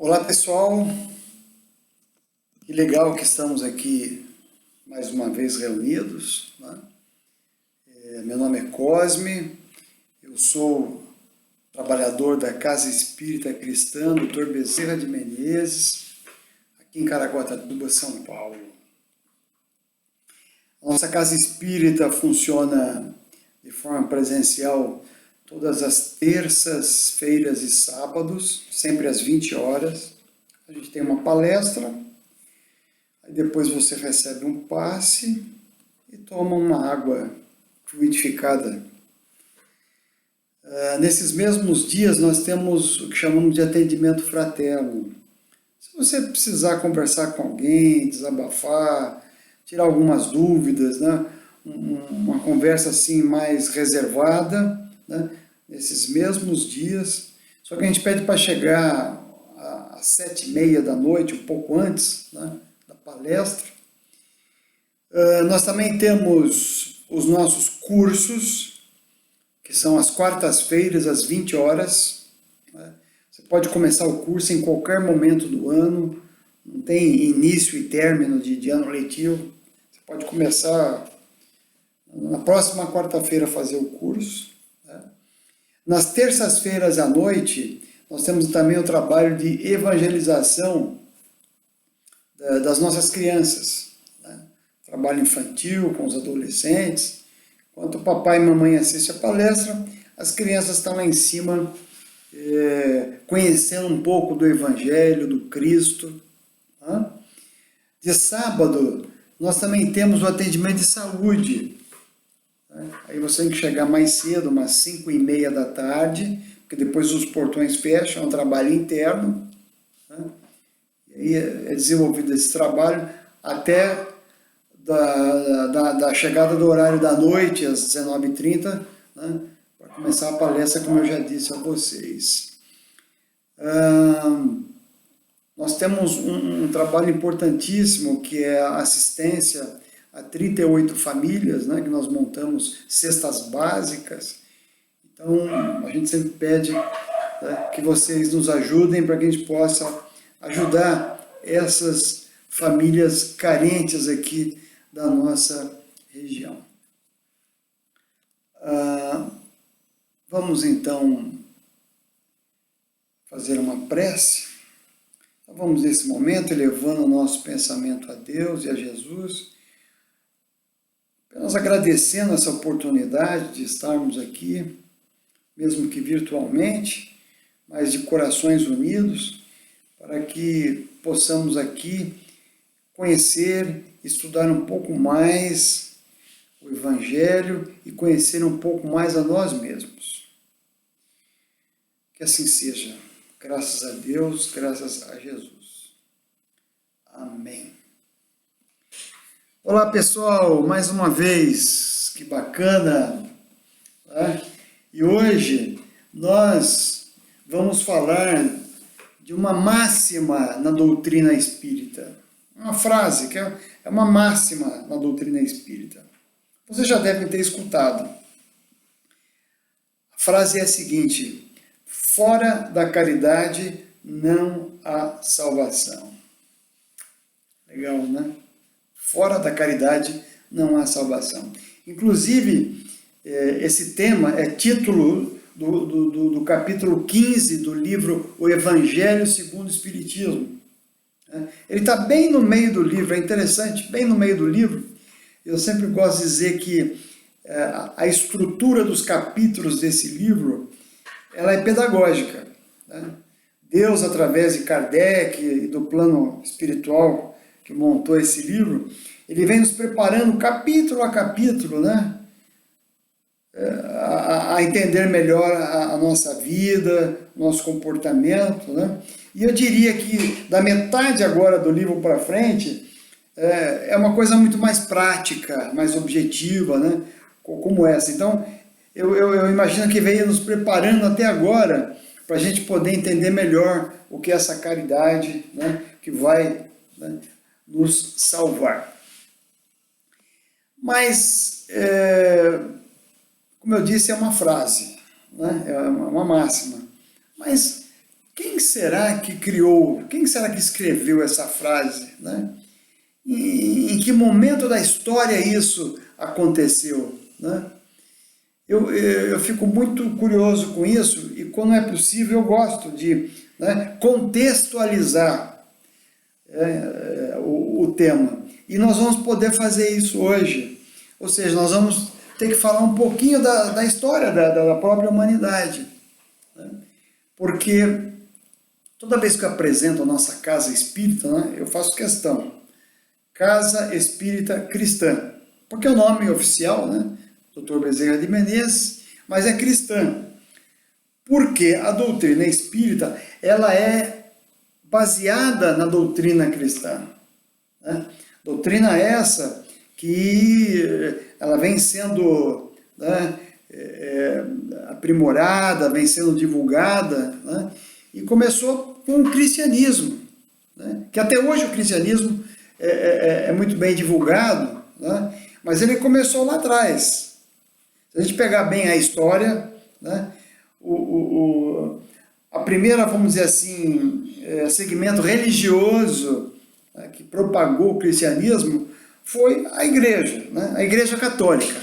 Olá pessoal, que legal que estamos aqui mais uma vez reunidos, né? Meu nome é Cosme, eu sou trabalhador da Casa Espírita Cristã Dr. Bezerra de Menezes, aqui em Caraguatatuba, São Paulo. A nossa Casa Espírita funciona de forma presencial todas as terças-feiras e sábados, sempre às 20 horas. A gente tem uma palestra, aí depois você recebe um passe e toma uma água fluidificada. Nesses mesmos dias nós temos o que chamamos de atendimento fraterno. Se você precisar conversar com alguém, desabafar, tirar algumas dúvidas, né? Uma conversa assim mais reservada, né? Nesses mesmos dias, só que a gente pede para chegar às 7h30 da noite, um pouco antes, né, da palestra. Nós também temos os nossos cursos, que são às quartas-feiras, às 20 horas. Né? Você pode começar o curso em qualquer momento do ano, não tem início e término de ano letivo. Você pode começar na próxima quarta-feira a fazer o curso. Né? Nas terças-feiras à noite, nós temos também o trabalho de evangelização das nossas crianças. Né? Trabalho infantil com os adolescentes. Enquanto o papai e mamãe assistem a palestra, as crianças estão lá em cima conhecendo um pouco do Evangelho, do Cristo. Né? De sábado, nós também temos o atendimento de saúde. Aí você tem que chegar mais cedo, umas 5h30 da tarde, porque depois os portões fecham, é um trabalho interno. Né? E aí é desenvolvido esse trabalho até da chegada do horário da noite, às 19h30, né? Para começar a palestra, como eu já disse a vocês. Nós temos um trabalho importantíssimo, que é a assistência a 38 famílias, né, que nós montamos cestas básicas. Então, a gente sempre pede, né, que vocês nos ajudem para que a gente possa ajudar essas famílias carentes aqui da nossa região. Vamos então fazer uma prece. Então, vamos nesse momento elevando o nosso pensamento a Deus e a Jesus, apenas agradecendo essa oportunidade de estarmos aqui, mesmo que virtualmente, mas de corações unidos, para que possamos aqui conhecer, estudar um pouco mais o Evangelho e conhecer um pouco mais a nós mesmos. Que assim seja. Graças a Deus, graças a Jesus. Amém. Olá pessoal, mais uma vez, que bacana, né? E hoje nós vamos falar de uma máxima na doutrina espírita, uma frase que é uma máxima na doutrina espírita. Vocês já devem ter escutado. A frase é a seguinte: fora da caridade não há salvação. Legal, né? Fora da caridade não há salvação. Inclusive, esse tema é título do capítulo 15 do livro O Evangelho segundo o Espiritismo. Ele está bem no meio do livro, é interessante, bem no meio do livro. Eu sempre gosto de dizer que a estrutura dos capítulos desse livro, ela é pedagógica. Né? Deus, através de Kardec e do plano espiritual que montou esse livro, ele vem nos preparando capítulo a capítulo, né? A entender melhor a nossa vida, nosso comportamento, né? E eu diria que da metade agora do livro para frente, é uma coisa muito mais prática, mais objetiva, né? Como essa. Então, eu imagino que veio nos preparando até agora para a gente poder entender melhor o que é essa caridade, né? Que vai, né, nos salvar. Mas, como eu disse, é uma frase, né? É uma máxima. Mas quem será que criou, quem será que escreveu essa frase, né? Em que momento da história isso aconteceu, né? Eu fico muito curioso com isso, e quando é possível eu gosto de, né, contextualizar o tema. E nós vamos poder fazer isso hoje. Ou seja, nós vamos ter que falar um pouquinho da história da própria humanidade, né? Porque toda vez que eu apresento a nossa casa espírita, né, eu faço questão. Casa Espírita Cristã. Porque é o nome oficial, né? Dr. Bezerra de Menezes, mas é cristã. Porque a doutrina espírita, ela é baseada na doutrina cristã, né? Doutrina essa que ela vem sendo, né, aprimorada, vem sendo divulgada, né? E começou com o cristianismo, né? Que até hoje o cristianismo é muito bem divulgado, né? Mas ele começou lá atrás. Se a gente pegar bem a história, né, a primeira, vamos dizer assim, segmento religioso, né, que propagou o cristianismo foi a igreja, né, a igreja católica.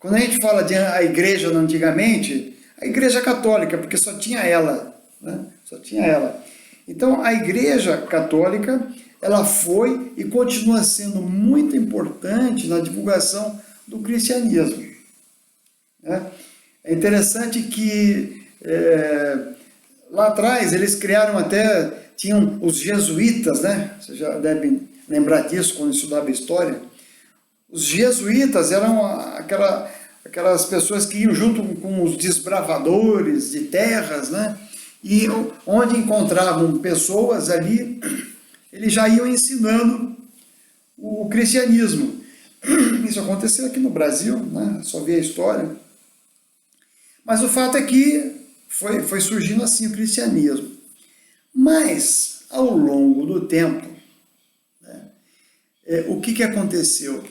Quando a gente fala de a igreja antigamente, a igreja católica, porque só tinha ela, né, só tinha ela. Então a igreja católica, ela foi e continua sendo muito importante na divulgação do cristianismo. É interessante que lá atrás eles criaram até, tinham os jesuítas, né? Vocês já devem lembrar disso quando estudava história. Os jesuítas eram aquelas pessoas que iam junto com os desbravadores de terras, né? E onde encontravam pessoas ali, eles já iam ensinando o cristianismo. Isso aconteceu aqui no Brasil, né? Só vi a história. Mas o fato é que foi surgindo assim o cristianismo. Mas, ao longo do tempo, né, o que aconteceu?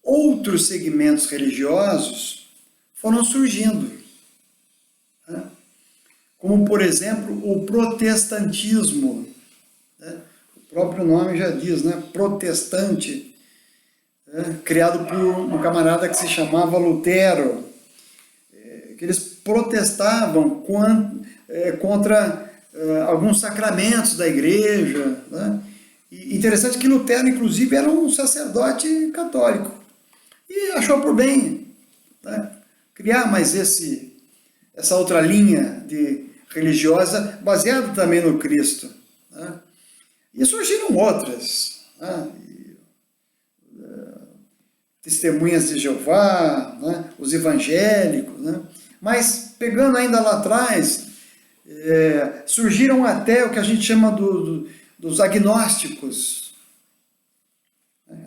Outros segmentos religiosos foram surgindo, né? Como, por exemplo, o protestantismo, né? O próprio nome já diz, né? Protestante, né? Criado por um camarada que se chamava Lutero, que eles protestavam contra alguns sacramentos da igreja, né? E interessante que Lutero, inclusive, era um sacerdote católico e achou por bem, né, criar mais essa outra linha religiosa baseada também no Cristo, né? E surgiram outras, né? Testemunhas de Jeová, né? Os evangélicos, né? Mas, pegando ainda lá atrás, surgiram até o que a gente chama dos agnósticos.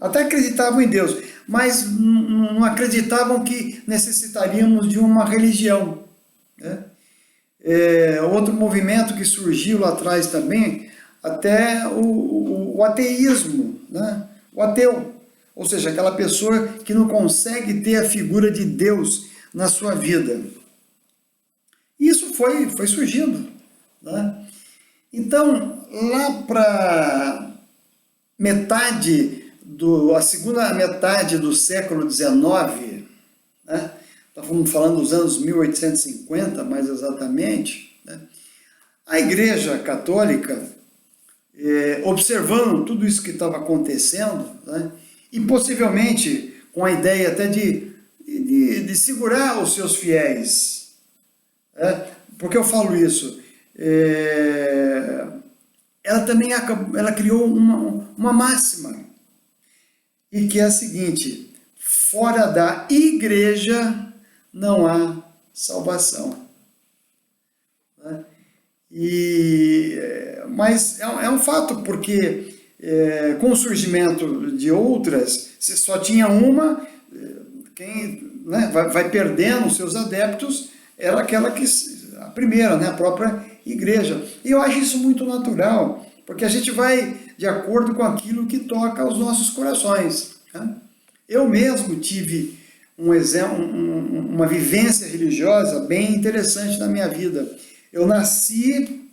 Até acreditavam em Deus, mas não acreditavam que necessitaríamos de uma religião, né? Outro movimento que surgiu lá atrás também, até o ateísmo, né? O ateu, ou seja, aquela pessoa que não consegue ter a figura de Deus na sua vida. Isso foi surgindo, né? Então, lá para a segunda metade do século XIX, né? Estamos falando dos anos 1850, mais exatamente, né? A Igreja Católica, observando tudo isso que estava acontecendo, né? E possivelmente com a ideia até de segurar os seus fiéis. Por que eu falo isso? Ela criou uma máxima, e que é a seguinte: fora da igreja não há salvação. Mas é um fato, porque com o surgimento de outras, se só tinha uma, quem, né, vai perdendo os seus adeptos, era aquela a primeira, né, a própria igreja. E eu acho isso muito natural, porque a gente vai de acordo com aquilo que toca aos nossos corações, né? Eu mesmo tive uma vivência religiosa bem interessante na minha vida. Eu nasci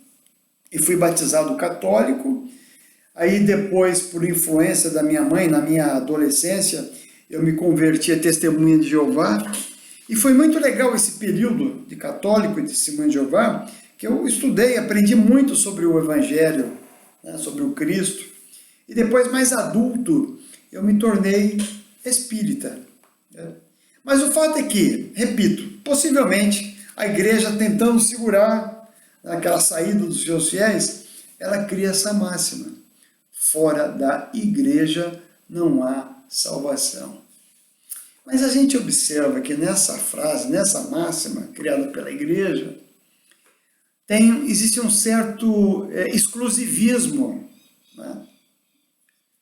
e fui batizado católico. Aí depois, por influência da minha mãe, na minha adolescência, eu me converti a Testemunha de Jeová. E foi muito legal esse período de católico e de Testemunha de Jeová, que eu estudei, aprendi muito sobre o Evangelho, né, sobre o Cristo. E depois, mais adulto, eu me tornei espírita. Né? Mas o fato é que, repito, possivelmente a igreja tentando segurar aquela saída dos seus fiéis, ela cria essa máxima: fora da igreja não há salvação. Mas a gente observa que nessa frase, nessa máxima criada pela igreja, existe um certo exclusivismo. Né?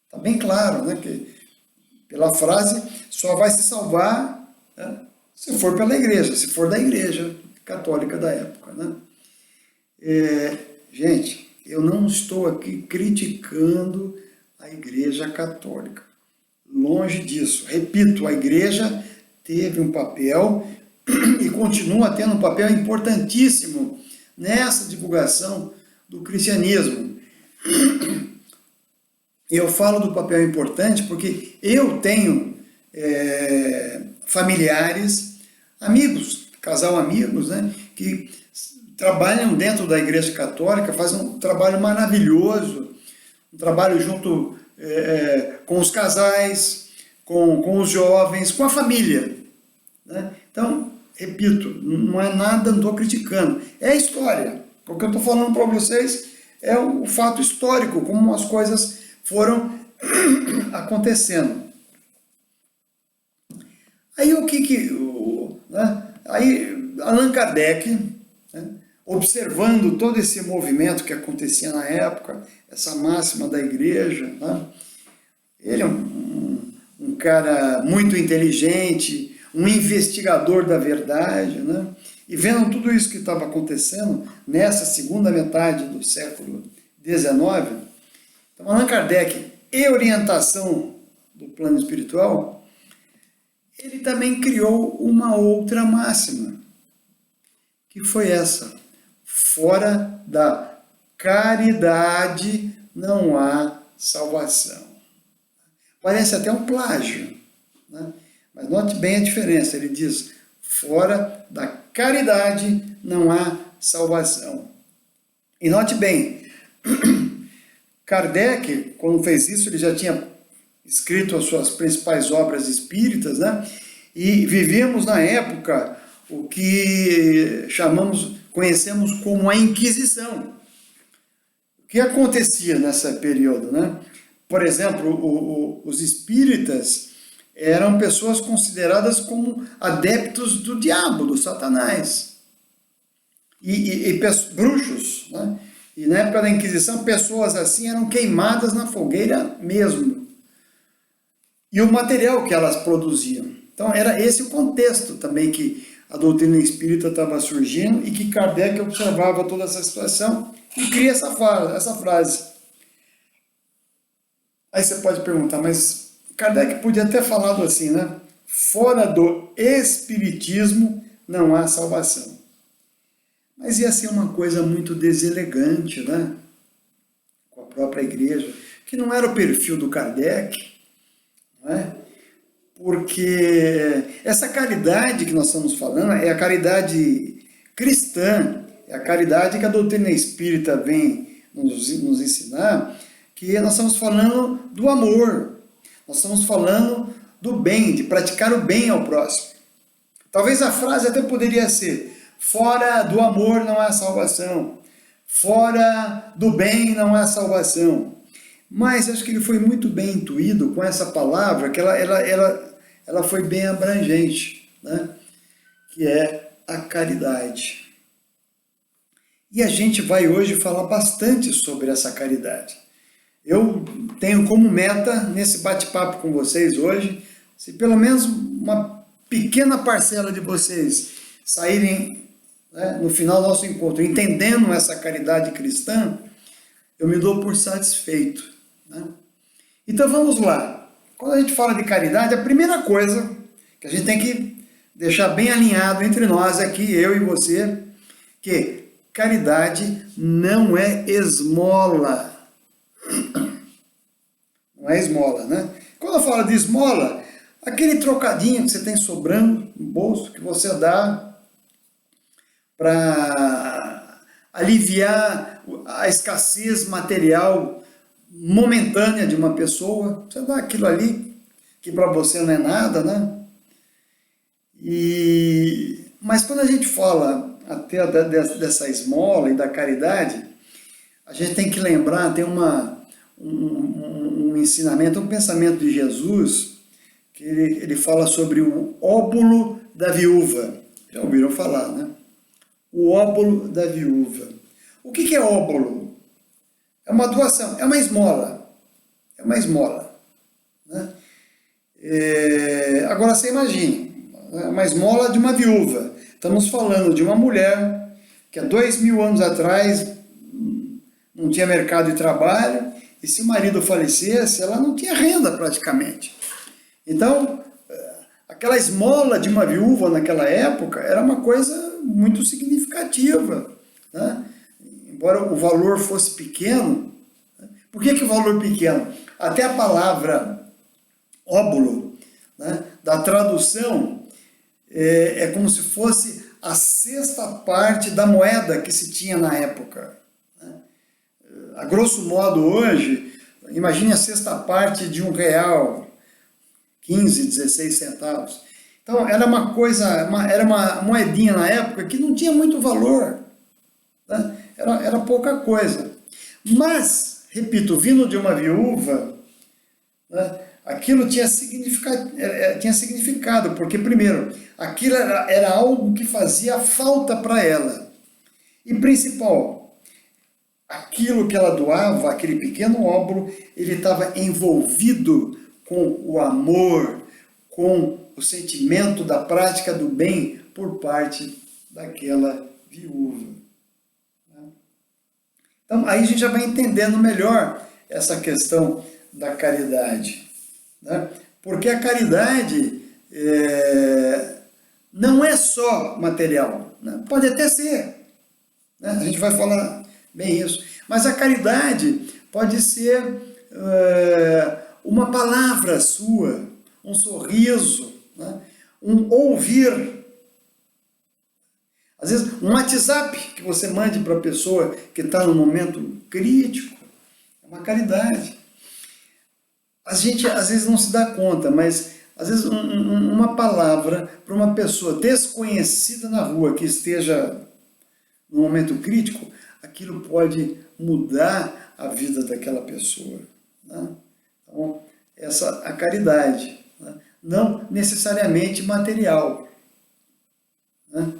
Está bem claro, né, que pela frase só vai se salvar, né, se for pela igreja, se for da igreja católica da época. Né? Gente, eu não estou aqui criticando a igreja católica. Longe disso. Repito, a igreja teve um papel e continua tendo um papel importantíssimo nessa divulgação do cristianismo. Eu falo do papel importante porque eu tenho familiares, amigos, casal amigos, né, que trabalham dentro da igreja católica, fazem um trabalho maravilhoso, um trabalho junto com os casais, com os jovens, com a família. Né? Então, repito, não é nada, não estou criticando, é a história. O que eu estou falando para vocês é o fato histórico, como as coisas foram acontecendo. Aí aí Allan Kardec, né, observando todo esse movimento que acontecia na época, essa máxima da igreja, né, ele é um cara muito inteligente, um investigador da verdade, né, e vendo tudo isso que estava acontecendo nessa segunda metade do século XIX, então Allan Kardec, e orientação do plano espiritual, ele também criou uma outra máxima, que foi essa: fora da caridade não há salvação. Parece até um plágio, né? Mas note bem a diferença. Ele diz: fora da caridade não há salvação. E note bem, Kardec, quando fez isso, ele já tinha escrito as suas principais obras espíritas, né? E vivíamos na época o que conhecemos como a Inquisição. O que acontecia nesse período, né? Por exemplo, os espíritas eram pessoas consideradas como adeptos do diabo, do Satanás. E bruxos, né? E na época da Inquisição, pessoas assim eram queimadas na fogueira mesmo. E o material que elas produziam. Então era esse o contexto também que a doutrina espírita estava surgindo e que Kardec observava toda essa situação e cria essa frase. Aí você pode perguntar, mas Kardec podia ter falado assim, né? Fora do espiritismo não há salvação. Mas ia ser uma coisa muito deselegante, né? Com a própria igreja, que não era o perfil do Kardec, não é? Porque essa caridade que nós estamos falando é a caridade cristã, é a caridade que a doutrina espírita vem nos ensinar, que nós estamos falando do amor, nós estamos falando do bem, de praticar o bem ao próximo. Talvez a frase até poderia ser: fora do amor não há salvação, fora do bem não há salvação. Mas acho que ele foi muito bem intuído com essa palavra, que ela foi bem abrangente, né? Que é a caridade. E a gente vai hoje falar bastante sobre essa caridade. Eu tenho como meta, nesse bate-papo com vocês hoje, se pelo menos uma pequena parcela de vocês saírem, né, no final do nosso encontro entendendo essa caridade cristã, eu me dou por satisfeito, né? Então vamos lá. Quando a gente fala de caridade, a primeira coisa que a gente tem que deixar bem alinhado entre nós aqui, eu e você, que caridade não é esmola. Não é esmola, né? Quando eu falo de esmola, aquele trocadinho que você tem sobrando no bolso, que você dá para aliviar a escassez material momentânea de uma pessoa. Você dá aquilo ali, que para você não é nada, né? Mas quando a gente fala até dessa esmola e da caridade, a gente tem que lembrar, tem um ensinamento, um pensamento de Jesus, que ele fala sobre o óbolo da viúva. Já ouviram falar, né? O óbolo da viúva. O que é óbolo? É uma doação, é uma esmola. É uma esmola. Né? Agora você imagine, uma esmola de uma viúva. Estamos falando de uma mulher que há 2000 anos atrás não tinha mercado de trabalho, e se o marido falecesse, ela não tinha renda praticamente. Então, aquela esmola de uma viúva naquela época era uma coisa muito significativa, né? Embora o valor fosse pequeno. Por que o valor pequeno? Até a palavra óbolo, né, da tradução, é como se fosse a sexta parte da moeda que se tinha na época. A grosso modo hoje, imagine a sexta parte de R$1, 15, 16 centavos. Então era uma coisa, era uma moedinha na época que não tinha muito valor, né? Era pouca coisa. Mas, repito, vindo de uma viúva, né, aquilo tinha significado, porque primeiro, aquilo era algo que fazia falta para ela. E principal, aquilo que ela doava, aquele pequeno óbolo, ele estava envolvido com o amor, com o sentimento da prática do bem por parte daquela viúva. Então, aí a gente já vai entendendo melhor essa questão da caridade. Né? Porque a caridade não é só material, né? Pode até ser, né? A gente vai falar bem isso, mas a caridade pode ser uma palavra sua, um sorriso, né? Um ouvir. Às vezes, um WhatsApp que você mande para a pessoa que está num momento crítico, é uma caridade. A gente, às vezes, não se dá conta, mas, às vezes, uma palavra para uma pessoa desconhecida na rua que esteja num momento crítico, aquilo pode mudar a vida daquela pessoa. Né? Então, a caridade, né? Não necessariamente material. Né?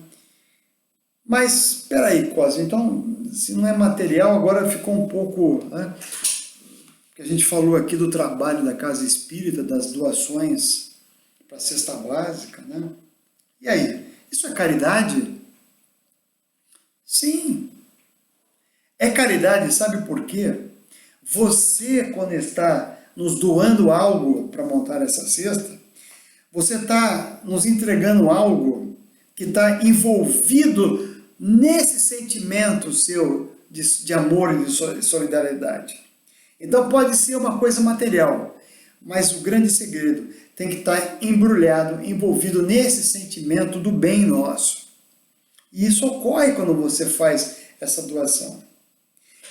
Mas, espera aí, Cosme, então, se não é material, agora ficou um pouco... Né? Porque a gente falou aqui do trabalho da Casa Espírita, das doações para a cesta básica, né? E aí, isso é caridade? Sim. É caridade, sabe por quê? Você, quando está nos doando algo para montar essa cesta, você está nos entregando algo que está envolvido nesse sentimento seu de amor e de solidariedade. Então pode ser uma coisa material, mas o grande segredo tem que estar embrulhado, envolvido nesse sentimento do bem nosso. E isso ocorre quando você faz essa doação.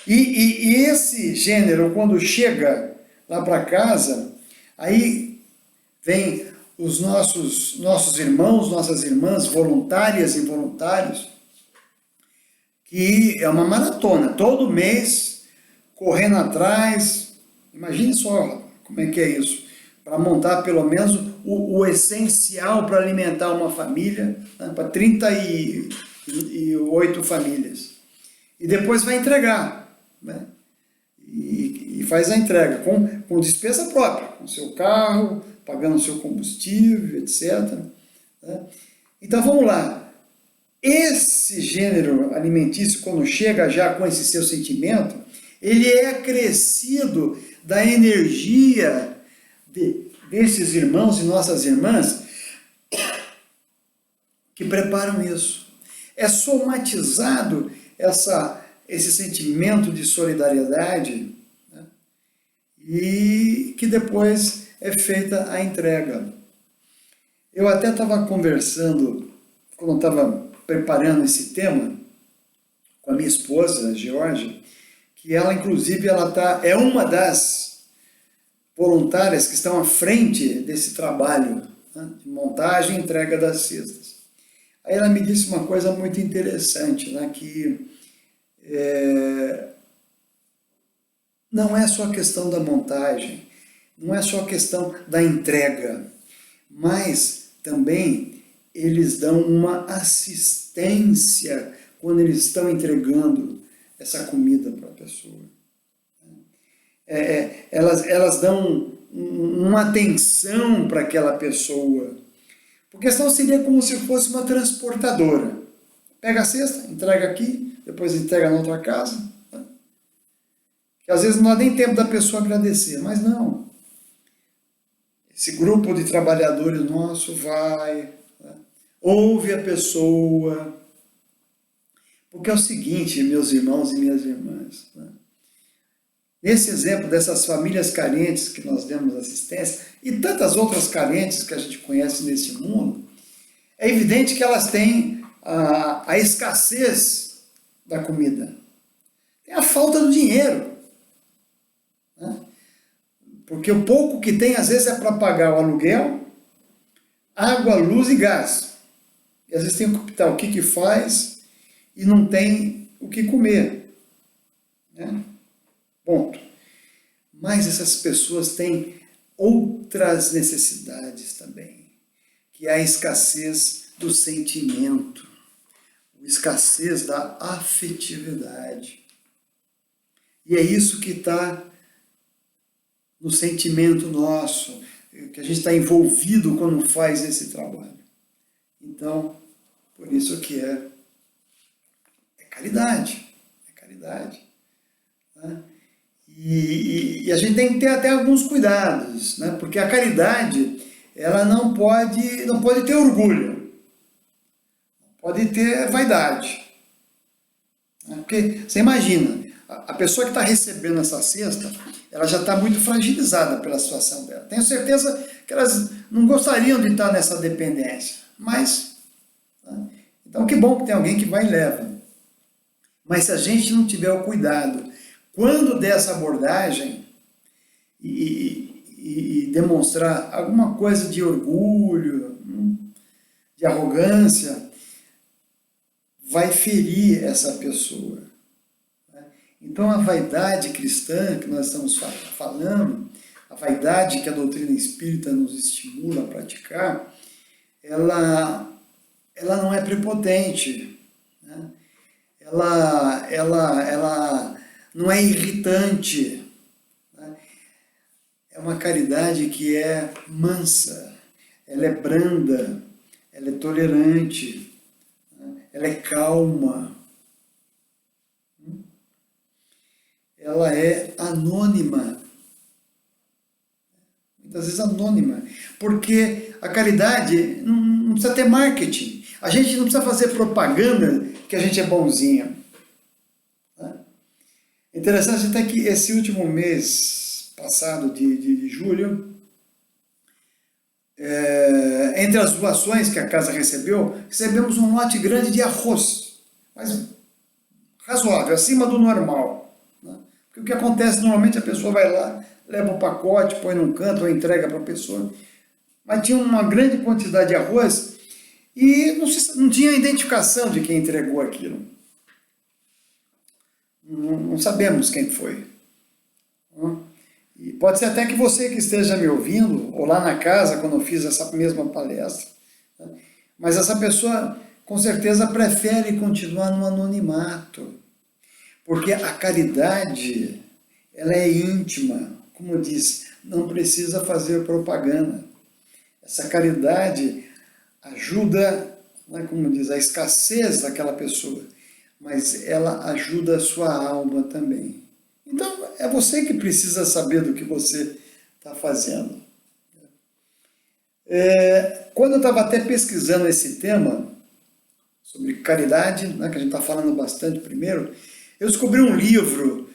E esse gênero, quando chega lá para casa, aí vem os nossos irmãos, nossas irmãs, voluntárias e voluntários, que é uma maratona, todo mês, correndo atrás. Imagine só como é que é isso, para montar pelo menos o essencial para alimentar uma família, né, para 38 famílias. E depois vai entregar, né? E faz a entrega com despesa própria, com seu carro, pagando seu combustível, etc. Né? Então vamos lá. Esse gênero alimentício, quando chega já com esse seu sentimento, ele é acrescido da energia desses irmãos e nossas irmãs que preparam isso. É somatizado esse sentimento de solidariedade, né? E que depois é feita a entrega. Eu até estava conversando, quando estava preparando esse tema, com a minha esposa, a Georgia, que ela, inclusive, é uma das voluntárias que estão à frente desse trabalho, né, de montagem e entrega das cestas. Aí ela me disse uma coisa muito interessante, né, que não é só a questão da montagem, não é só a questão da entrega, mas também eles dão uma assistência quando eles estão entregando essa comida para a pessoa. Elas dão uma atenção para aquela pessoa, porque senão seria como se fosse uma transportadora. Pega a cesta, entrega aqui, depois entrega na outra casa, né? Que às vezes não dá nem tempo da pessoa agradecer, mas não. Esse grupo de trabalhadores nosso vai, né? Ouve a pessoa, porque é o seguinte, meus irmãos e minhas irmãs, né? Nesse exemplo dessas famílias carentes que nós demos assistência, e tantas outras carentes que a gente conhece nesse mundo, é evidente que elas têm a escassez da comida, tem a falta do dinheiro, né? Porque o pouco que tem, às vezes, é para pagar o aluguel, água, luz e gás. E às vezes tem que optar o que faz e não tem o que comer, né? Ponto. Mas essas pessoas têm outras necessidades também, que é a escassez do sentimento, a escassez da afetividade. E é isso que está no sentimento nosso, que a gente está envolvido quando faz esse trabalho. Então, por isso que é caridade, né? E a gente tem que ter até alguns cuidados, né? Porque a caridade, ela não pode ter orgulho, não pode ter vaidade, né? Porque você imagina, a pessoa que está recebendo essa cesta, ela já está muito fragilizada pela situação dela. Tenho certeza que elas não gostariam de estar nessa dependência, mas, né? Então que bom que tem alguém que vai e leva. Mas se a gente não tiver o cuidado, quando der essa abordagem e demonstrar alguma coisa de orgulho, de arrogância, vai ferir essa pessoa. Então a vaidade cristã que nós estamos falando, a vaidade que a doutrina espírita nos estimula a praticar, ela não é prepotente, né? Ela não é irritante, né? É uma caridade que é mansa, ela é branda, ela é tolerante, né? Ela é calma, ela é anônima, muitas vezes anônima, porque a caridade não precisa ter marketing, a gente não precisa fazer propaganda que a gente é bonzinho. Interessante até que esse último mês passado de julho, entre as doações que a casa recebeu, recebemos um lote grande de arroz, mas razoável, acima do normal, né? Porque o que acontece normalmente, a pessoa vai lá, leva um pacote, põe num canto ou entrega para a pessoa, mas tinha uma grande quantidade de arroz e não tinha identificação de quem entregou aquilo. Não sabemos quem foi. E pode ser até que você que esteja me ouvindo, ou lá na casa, quando eu fiz essa mesma palestra, né? Mas essa pessoa, com certeza, prefere continuar no anonimato, porque a caridade, ela é íntima, como diz, não precisa fazer propaganda. Essa caridade ajuda, né, como diz, a escassez daquela pessoa, mas ela ajuda a sua alma também. Então, é você que precisa saber do que você está fazendo. Quando eu estava até pesquisando esse tema, sobre caridade, né, que a gente está falando bastante primeiro, eu descobri um livro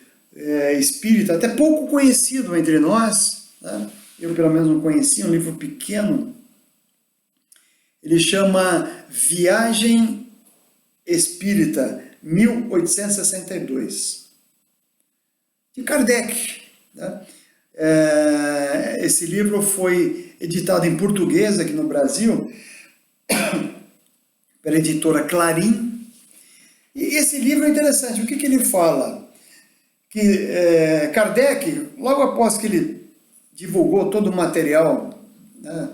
espírita, até pouco conhecido entre nós, né, eu pelo menos não conhecia, um livro pequeno. Ele chama Viagem Espírita, 1862, de Kardec, né? Esse livro foi editado em português aqui no Brasil, pela editora Clarim. E esse livro é interessante. O que ele fala? Que Kardec, logo após que ele divulgou todo o material, né,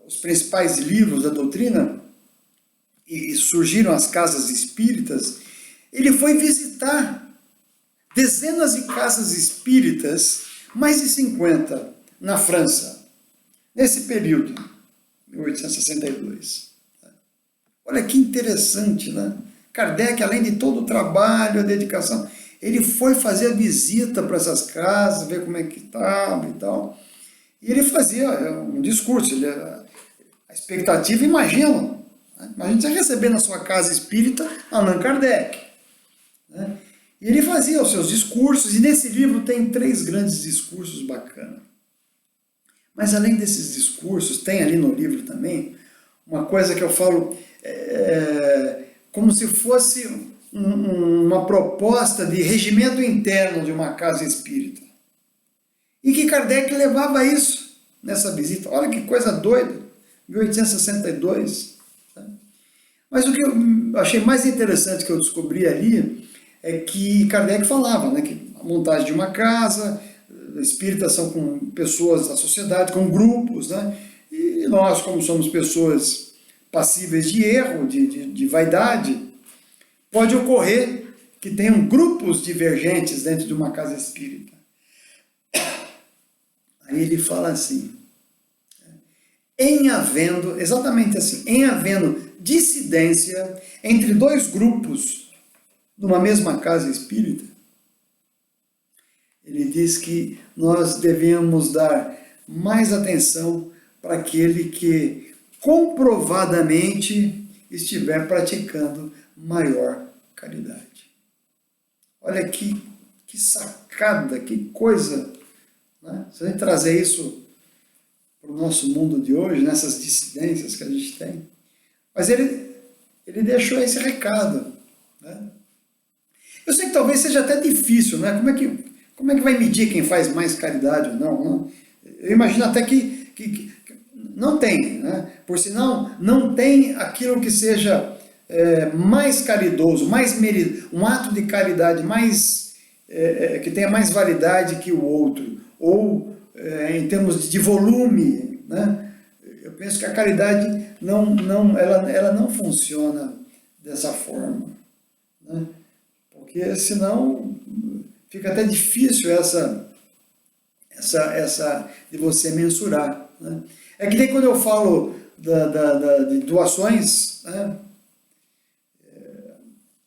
os principais livros da doutrina, e surgiram as casas espíritas, ele foi visitar dezenas de casas espíritas, mais de 50, na França, nesse período, 1862. Olha que interessante, né? Kardec, além de todo o trabalho, a dedicação, ele foi fazer a visita para essas casas, ver como é que estava e tal. E ele fazia um discurso, a expectativa, imagina, né? Imagina você receber na sua casa espírita Allan Kardec, né? E ele fazia os seus discursos, e nesse livro tem 3 grandes discursos bacanas. Mas além desses discursos, tem ali no livro também uma coisa que eu falo, como se fosse uma proposta de regimento interno de uma casa espírita. E que Kardec levava isso nessa visita. Olha que coisa doida, 1862. Tá? Mas o que eu achei mais interessante que eu descobri ali é que Kardec falava, né, que a montagem de uma casa, espíritas são com pessoas da sociedade, com grupos, né, e nós, como somos pessoas passíveis de erro, de vaidade, pode ocorrer que tenham grupos divergentes dentro de uma casa espírita. Aí ele fala assim, exatamente assim, em havendo dissidência entre 2 grupos numa mesma casa espírita, ele diz que nós devemos dar mais atenção para aquele que comprovadamente estiver praticando maior caridade. Olha que sacada, que coisa, né? Se a gente trazer isso para o nosso mundo de hoje, nessas dissidências que a gente tem. Mas ele deixou esse recado, né? Eu sei que talvez seja até difícil, né? Como é que vai medir quem faz mais caridade ou não? Não? Eu imagino até que não tem, né? Por sinal, não tem aquilo que seja mais caridoso, mais um ato de caridade mais que tenha mais validade que o outro, ou em termos de volume, né? Eu penso que a caridade ela não funciona dessa forma, né? Porque senão fica até difícil essa de você mensurar, né? É que nem quando eu falo de doações, né?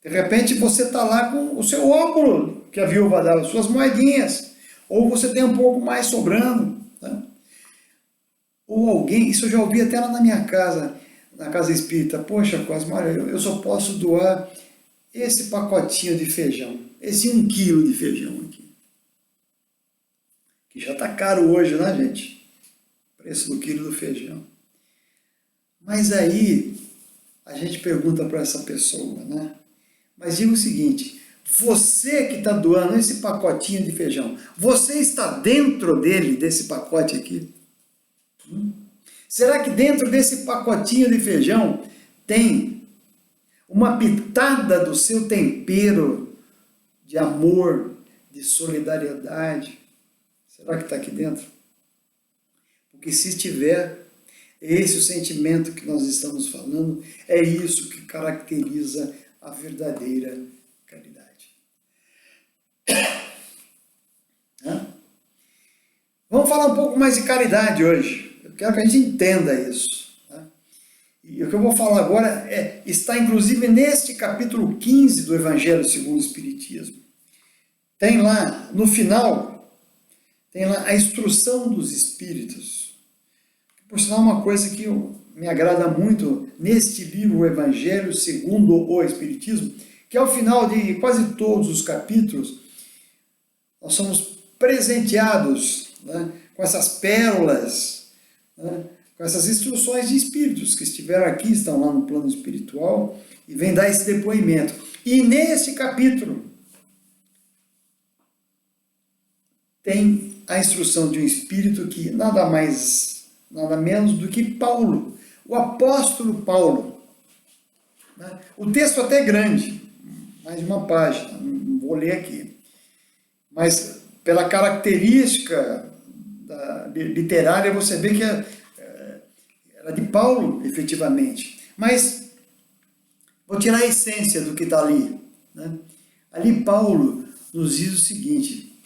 De repente você está lá com o seu óculo que a viúva dava, suas moedinhas, ou você tem um pouco mais sobrando, né? Ou alguém, isso eu já ouvi até lá na minha casa, na casa espírita, poxa Cosmo, olha, eu só posso doar esse pacotinho de feijão, esse 1 quilo de feijão aqui, que já está caro hoje, né, gente? O preço do quilo do feijão. Mas aí a gente pergunta para essa pessoa, né? Mas diga o seguinte, você que está doando esse pacotinho de feijão, você está dentro desse pacote aqui? Será que dentro desse pacotinho de feijão tem uma pitada do seu tempero de amor, de solidariedade? Será que está aqui dentro? Porque se estiver, esse é o sentimento que nós estamos falando, é isso que caracteriza a verdadeira caridade. Vamos falar um pouco mais de caridade hoje. Eu quero que a gente entenda isso. E o que eu vou falar agora está inclusive neste capítulo 15 do Evangelho segundo o Espiritismo. Tem lá, no final, tem lá a instrução dos Espíritos. Por sinal, uma coisa que me agrada muito neste livro, o Evangelho segundo o Espiritismo, que ao final de quase todos os capítulos, nós somos presenteados, né, com essas pérolas, né, com essas instruções de espíritos que estiveram aqui, estão lá no plano espiritual, e vem dar esse depoimento. E nesse capítulo tem a instrução de um espírito que nada mais, nada menos do que Paulo, o apóstolo Paulo. Né? O texto até é grande, mais de uma página, não vou ler aqui. Mas pela característica literária você vê que era de Paulo, efetivamente. Mas vou tirar a essência do que está ali. Né? Ali Paulo nos diz o seguinte,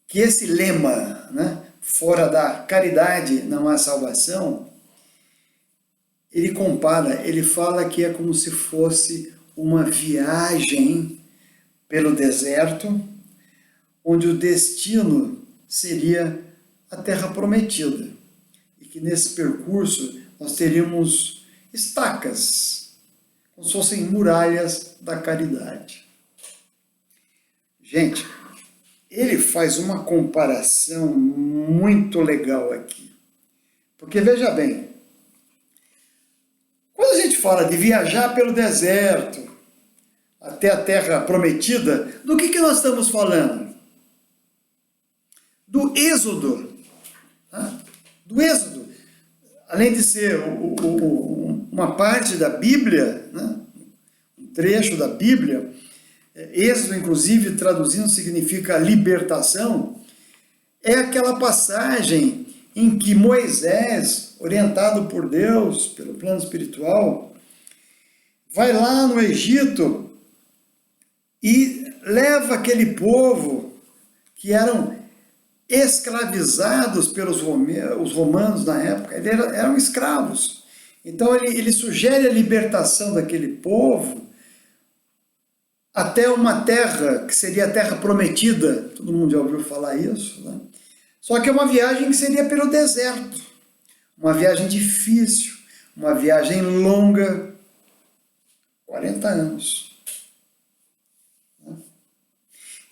que esse lema, né, fora da caridade não há salvação, ele compara, ele fala que é como se fosse uma viagem pelo deserto, onde o destino seria a terra prometida. E que nesse percurso nós teríamos estacas, como se fossem muralhas da caridade. Gente, ele faz uma comparação muito legal aqui. Porque veja bem, quando a gente fala de viajar pelo deserto até a terra prometida, do que nós estamos falando? Do Êxodo. Tá? Do Êxodo. Além de ser uma parte da Bíblia, né? Um trecho da Bíblia, Êxodo, inclusive, traduzindo, significa libertação, é aquela passagem em que Moisés, orientado por Deus, pelo plano espiritual, vai lá no Egito e leva aquele povo que eram escravizados pelos os romanos na época, eram escravos. Então ele sugere a libertação daquele povo até uma terra que seria a terra prometida, todo mundo já ouviu falar isso, né? Só que é uma viagem que seria pelo deserto, uma viagem difícil, uma viagem longa, 40 anos.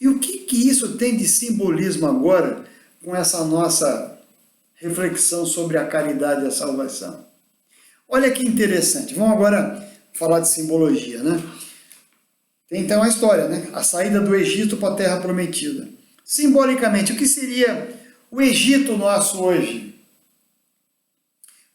E o que isso tem de simbolismo agora com essa nossa reflexão sobre a caridade e a salvação? Olha que interessante, vamos agora falar de simbologia, né? Tem então a história, né? A saída do Egito para a Terra Prometida. Simbolicamente, o que seria o Egito nosso hoje?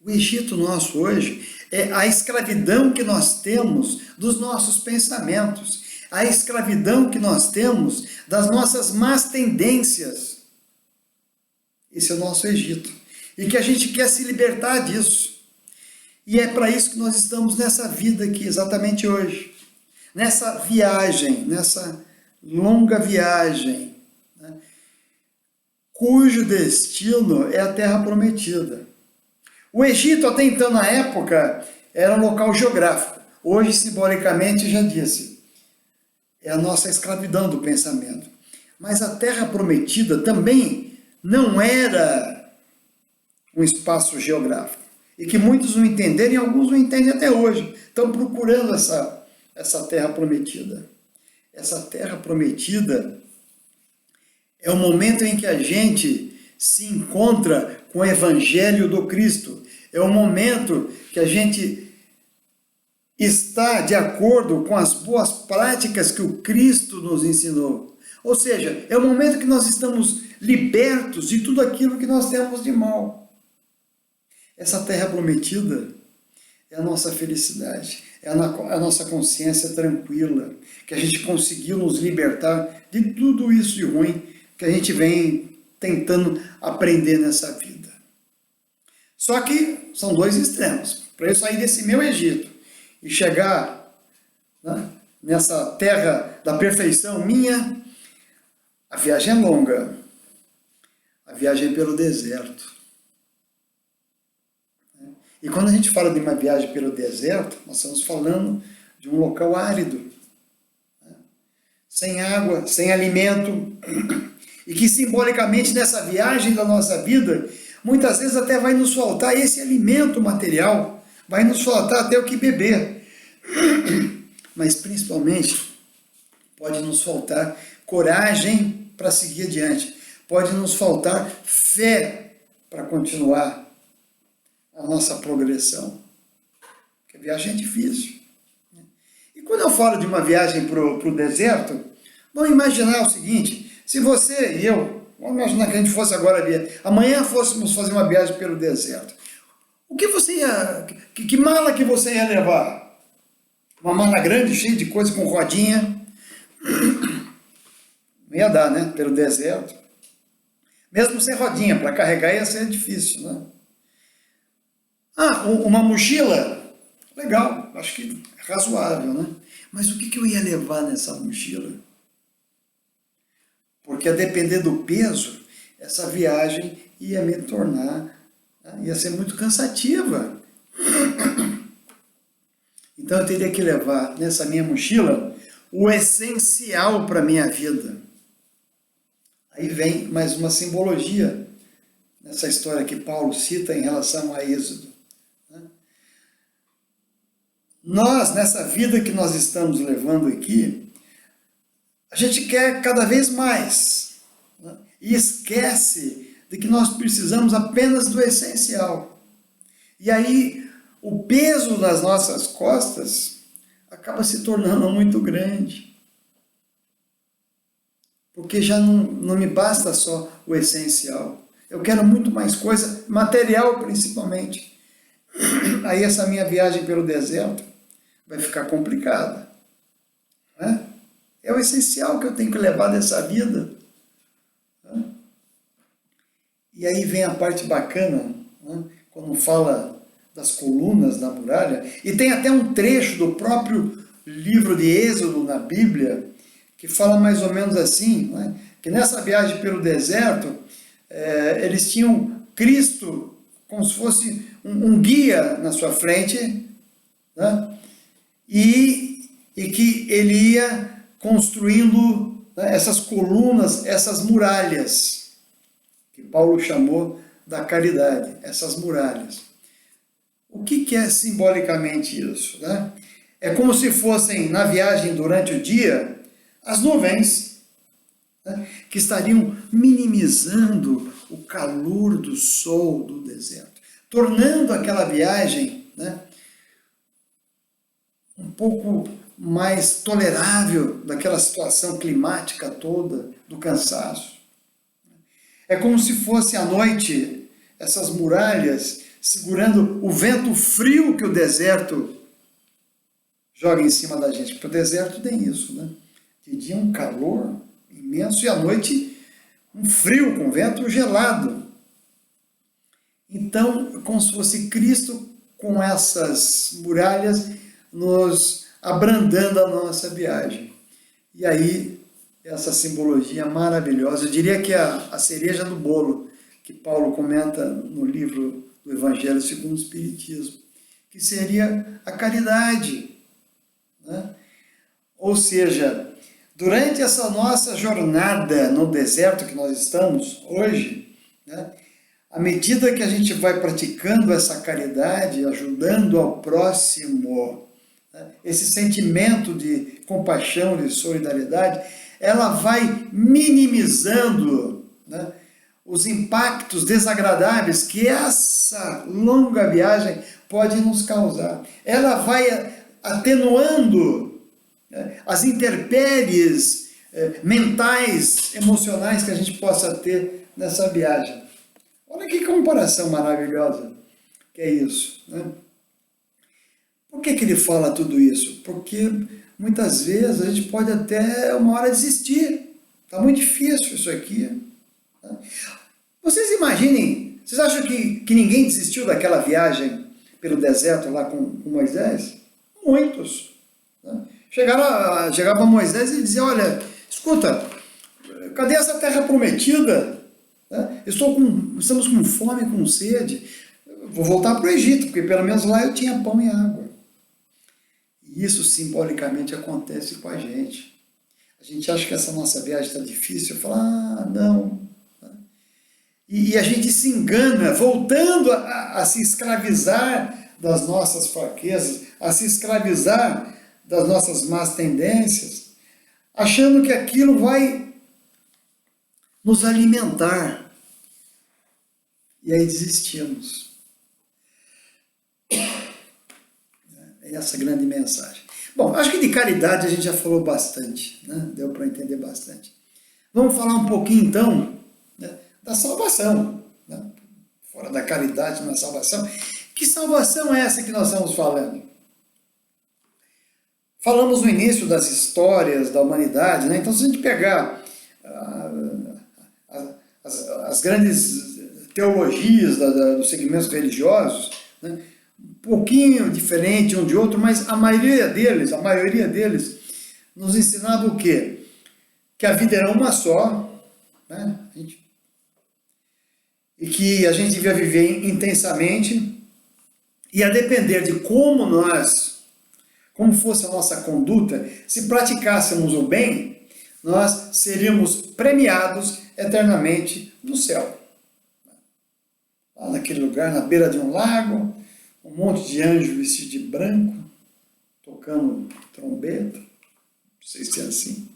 O Egito nosso hoje é a escravidão que nós temos dos nossos pensamentos, a escravidão que nós temos das nossas más tendências. Esse é o nosso Egito. E que a gente quer se libertar disso. E é para isso que nós estamos nessa vida aqui, exatamente hoje. Nessa viagem, nessa longa viagem, né, cujo destino é a Terra Prometida. O Egito, até então, na época, era um local geográfico. Hoje, simbolicamente, já disse, é a nossa escravidão do pensamento. Mas a Terra Prometida também não era um espaço geográfico. E que muitos não entenderam, e alguns não entendem até hoje. Estão procurando essa Terra Prometida. Essa Terra Prometida é o momento em que a gente se encontra com o Evangelho do Cristo. É o momento que a gente está de acordo com as boas práticas que o Cristo nos ensinou. Ou seja, é o momento que nós estamos libertos de tudo aquilo que nós temos de mal. Essa Terra Prometida é a nossa felicidade, é a nossa consciência tranquila, que a gente conseguiu nos libertar de tudo isso de ruim que a gente vem tentando aprender nessa vida. Só que são dois extremos. Para eu sair desse meu Egito e chegar, né, nessa terra da perfeição minha, a viagem é longa. A viagem é pelo deserto. E quando a gente fala de uma viagem pelo deserto, nós estamos falando de um local árido, né? Sem água, sem alimento, e que simbolicamente nessa viagem da nossa vida, Muitas vezes até vai nos faltar esse alimento material, vai nos faltar até o que beber. Mas principalmente pode nos faltar coragem para seguir adiante. Pode nos faltar fé para continuar a nossa progressão. Porque a viagem é difícil. E quando eu falo de uma viagem para o deserto, vamos imaginar o seguinte, se você e eu, vamos imaginar que a gente fosse agora, amanhã fôssemos fazer uma viagem pelo deserto. O que você ia, que mala que você ia levar? Uma mala grande, cheia de coisa com rodinha? Não ia dar, né? Pelo deserto. Mesmo sem rodinha, para carregar ia ser difícil, né? Ah, uma mochila? Legal, acho que é razoável, né? Mas o que eu ia levar nessa mochila? Porque a depender do peso, essa viagem ia me tornar, ia ser muito cansativa. Então eu teria que levar nessa minha mochila o essencial para a minha vida. Aí vem mais uma simbologia nessa história que Paulo cita em relação a Êxodo. Nós, nessa vida que nós estamos levando aqui, a gente quer cada vez mais, né? E esquece de que nós precisamos apenas do essencial. E aí o peso das nossas costas acaba se tornando muito grande. Porque já não me basta só o essencial. Eu quero muito mais coisa, material principalmente. Aí essa minha viagem pelo deserto vai ficar complicada. Né? É o essencial que eu tenho que levar dessa vida. Né? E aí vem a parte bacana, né? Quando fala das colunas da muralha, e tem até um trecho do próprio livro de Êxodo na Bíblia, que fala mais ou menos assim, né? Que nessa viagem pelo deserto, eles tinham Cristo como se fosse um guia na sua frente, né? E que ele ia construindo, né, essas colunas, essas muralhas, que Paulo chamou da caridade, essas muralhas. O que é simbolicamente isso? Né? É como se fossem, na viagem durante o dia, as nuvens, né, que estariam minimizando o calor do sol do deserto, tornando aquela viagem, né, um pouco mais tolerável daquela situação climática toda, do cansaço. É como se fosse à noite essas muralhas segurando o vento frio que o deserto joga em cima da gente, porque o deserto tem isso, né? De dia um calor imenso e à noite um frio com vento gelado. Então, é como se fosse Cristo com essas muralhas nos abrandando a nossa viagem. E aí, essa simbologia maravilhosa, eu diria que é a cereja do bolo, que Paulo comenta no livro do Evangelho segundo o Espiritismo, que seria a caridade, né? Ou seja, durante essa nossa jornada no deserto que nós estamos hoje, né, à medida que a gente vai praticando essa caridade, ajudando ao próximo, né, esse sentimento de compaixão, de solidariedade, ela vai minimizando, né, os impactos desagradáveis que essa longa viagem pode nos causar. Ela vai atenuando, né, as intempéries mentais, emocionais que a gente possa ter nessa viagem. Olha que comparação maravilhosa que é isso, né? Por que ele fala tudo isso? Porque muitas vezes a gente pode até uma hora desistir. Está muito difícil isso aqui. Né? Vocês imaginem, vocês acham que ninguém desistiu daquela viagem pelo deserto lá com Moisés? Muitos. Né? Chegava Moisés e dizia, olha, escuta, cadê essa terra prometida? Né? Estamos com fome, com sede. Vou voltar para o Egito, porque pelo menos lá eu tinha pão e água. E isso simbolicamente acontece com a gente. A gente acha que essa nossa viagem está difícil, fala, não. e a gente se engana, voltando a se escravizar das nossas fraquezas, a se escravizar das nossas más tendências, achando que aquilo vai nos alimentar. E aí desistimos. É essa a grande mensagem. Bom, acho que de caridade a gente já falou bastante, né? Deu para entender bastante. Vamos falar um pouquinho então, né, da salvação, né? Fora da caridade na salvação. Que salvação é essa que nós estamos falando? Falamos no início das histórias da humanidade, né? Então se a gente pegar as grandes teologias dos segmentos religiosos, né? Um pouquinho diferente um de outro, mas a maioria deles nos ensinava o quê? Que a vida era uma só, né? E que a gente devia viver intensamente, e a depender de como fosse a nossa conduta, se praticássemos o bem, nós seríamos premiados eternamente no céu. Lá naquele lugar, na beira de um lago, um monte de anjos vestidos de branco, tocando trombeta, não sei se é assim.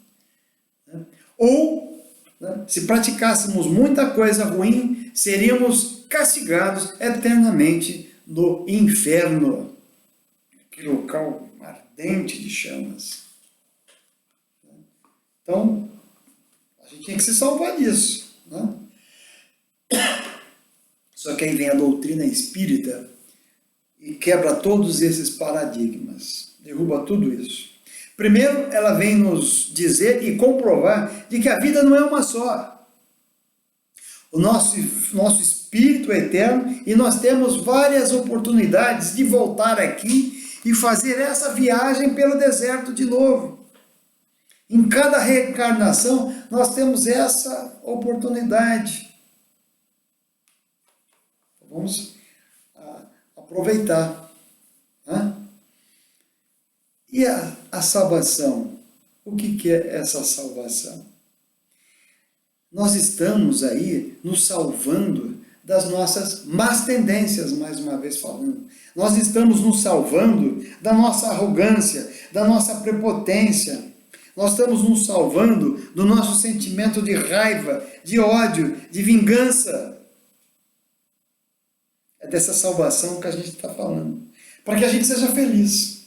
Né? Ou, né, se praticássemos muita coisa ruim, seríamos castigados eternamente no inferno, aquele local ardente de chamas. Então, a gente tinha que se salvar disso. Né? Só que aí vem a doutrina espírita e quebra todos esses paradigmas, derruba tudo isso. Primeiro, ela vem nos dizer e comprovar de que a vida não é uma só. O nosso espírito é eterno e nós temos várias oportunidades de voltar aqui e fazer essa viagem pelo deserto de novo. Em cada reencarnação, nós temos essa oportunidade. Vamos aproveitar. Né? E a salvação? O que é essa salvação? Nós estamos aí nos salvando das nossas más tendências, mais uma vez falando. Nós estamos nos salvando da nossa arrogância, da nossa prepotência. Nós estamos nos salvando do nosso sentimento de raiva, de ódio, de vingança. É dessa salvação que a gente está falando. Para que a gente seja feliz.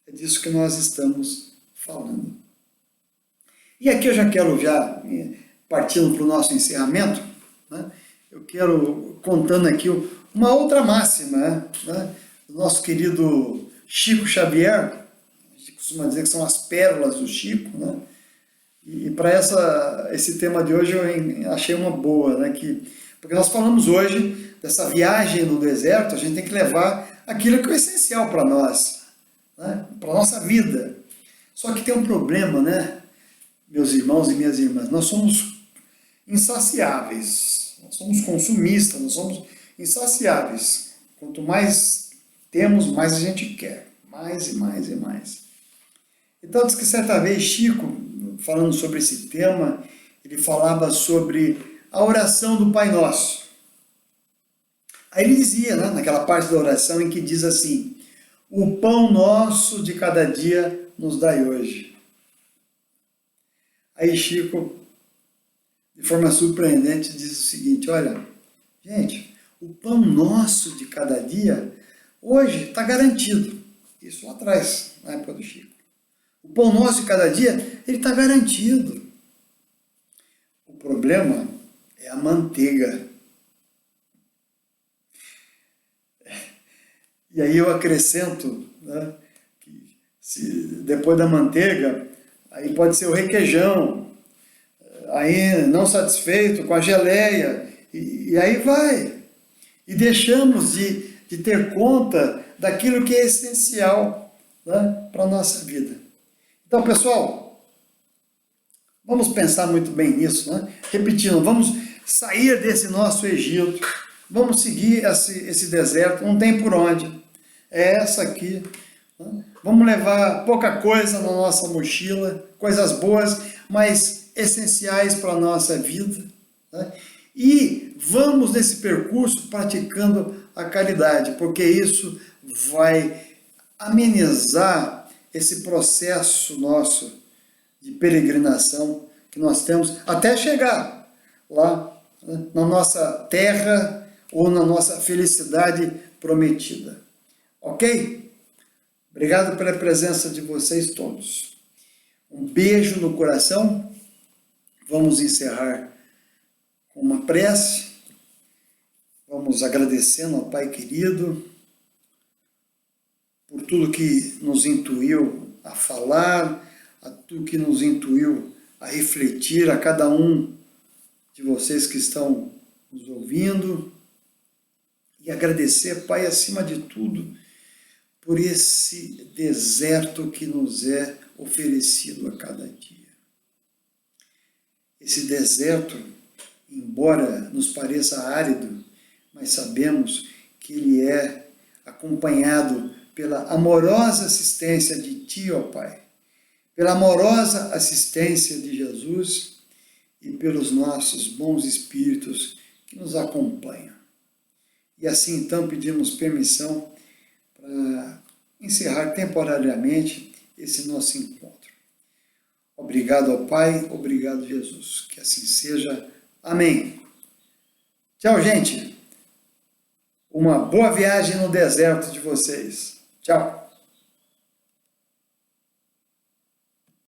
É disso que nós estamos falando. E aqui eu já quero, partindo para o nosso encerramento, né, eu quero contando aqui uma outra máxima, né, do nosso querido Chico Xavier. A gente costuma dizer que são as pérolas do Chico, né? E para esse tema de hoje eu achei uma boa, né? Porque nós falamos hoje dessa viagem no deserto, a gente tem que levar aquilo que é essencial para nós, né? Para a nossa vida. Só que tem um problema, né, meus irmãos e minhas irmãs? Nós somos insaciáveis, nós somos consumistas, nós somos insaciáveis. Quanto mais temos, mais a gente quer, mais e mais e mais. Então, diz que certa vez Chico, falando sobre esse tema, ele falava sobre a oração do Pai Nosso. Aí ele dizia, né, naquela parte da oração em que diz assim: o pão nosso de cada dia nos dai hoje. Aí Chico, de forma surpreendente, diz o seguinte: olha, gente, o pão nosso de cada dia hoje está garantido. Isso lá atrás, na época do Chico. O pão nosso de cada dia, ele está garantido. O problema é a manteiga. E aí eu acrescento, né, que depois da manteiga, aí pode ser o requeijão, aí não satisfeito com a geleia, e aí vai. E deixamos de ter conta daquilo que é essencial, né, para a nossa vida. Então, pessoal, vamos pensar muito bem nisso, né? Repetindo, vamos sair desse nosso Egito, vamos seguir esse deserto, não tem por onde, é essa aqui. Né? Vamos levar pouca coisa na nossa mochila, coisas boas, mas essenciais para a nossa vida, né? E vamos nesse percurso praticando a caridade, porque isso vai amenizar esse processo nosso de peregrinação que nós temos até chegar lá, né, na nossa terra ou na nossa felicidade prometida. Ok? Obrigado pela presença de vocês todos. Um beijo no coração. Vamos encerrar com uma prece. Vamos agradecendo ao Pai querido por tudo que nos intuiu a falar, a tudo que nos intuiu a refletir, a cada um de vocês que estão nos ouvindo. E agradecer, Pai, acima de tudo, por esse deserto que nos é oferecido a cada dia. Esse deserto, embora nos pareça árido, mas sabemos que ele é acompanhado pela amorosa assistência de Ti, ó Pai, pela amorosa assistência de Jesus e pelos nossos bons espíritos que nos acompanham. E assim, então, pedimos permissão para encerrar temporariamente esse nosso encontro. Obrigado ao Pai, obrigado, Jesus. Que assim seja. Amém. Tchau, gente. Uma boa viagem no deserto de vocês. Tchau.